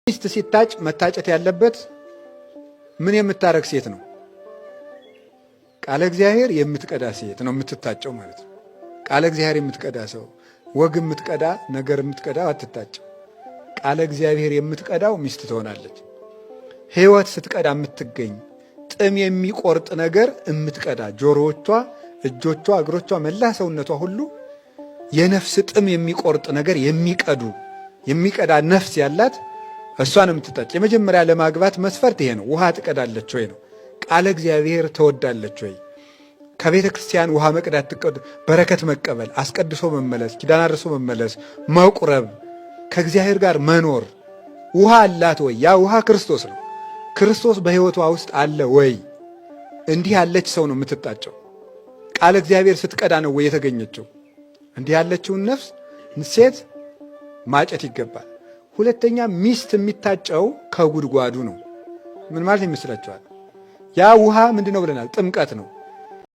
ሚስት ሲታጭ መታጨት ያለበት ምን የምታረግ ሴት ነው? ቃለ እግዚአብሔር የምትቀዳ ሴት ነው የምትታጨው ማለት ነው። ቃለ እግዚአብሔር የምትቀዳ ሰው ወግ የምትቀዳ ነገር የምትቀዳ አትታጭም። ቃለ እግዚአብሔር የምትቀዳው ሚስት ትሆናለች። ሕይወት ስትቀዳ የምትገኝ ጥም የሚቆርጥ ነገር የምትቀዳ ጆሮዎቿ፣ እጆቿ፣ እግሮቿ፣ መላ ሰውነቷ ሁሉ የነፍስ ጥም የሚቆርጥ ነገር የሚቀዳ ነፍስ ያላት እሷን የምትታጭ። የመጀመሪያ ለማግባት መስፈርት ይሄ ነው። ውሃ ትቀዳለች ወይ ነው። ቃለ እግዚአብሔር ትወዳለች ወይ? ከቤተ ክርስቲያን ውሃ መቅዳት በረከት መቀበል፣ አስቀድሶ መመለስ፣ ኪዳን አድርሶ መመለስ፣ መቁረብ፣ ከእግዚአብሔር ጋር መኖር ውሃ አላት ወይ? ያ ውሃ ክርስቶስ ነው። ክርስቶስ በሕይወቷ ውስጥ አለ ወይ? እንዲህ ያለች ሰው ነው የምትታጨው። ቃለ እግዚአብሔር ስትቀዳ ነው ወይ የተገኘችው? እንዲህ ያለችውን ነፍስ ሴት ማጨት ይገባል። ሁለተኛ ሚስት የሚታጨው ከጉድጓዱ ነው። ምን ማለት ይመስላችኋል? ያ ውሃ ምንድን ነው ብለናል? ጥምቀት ነው።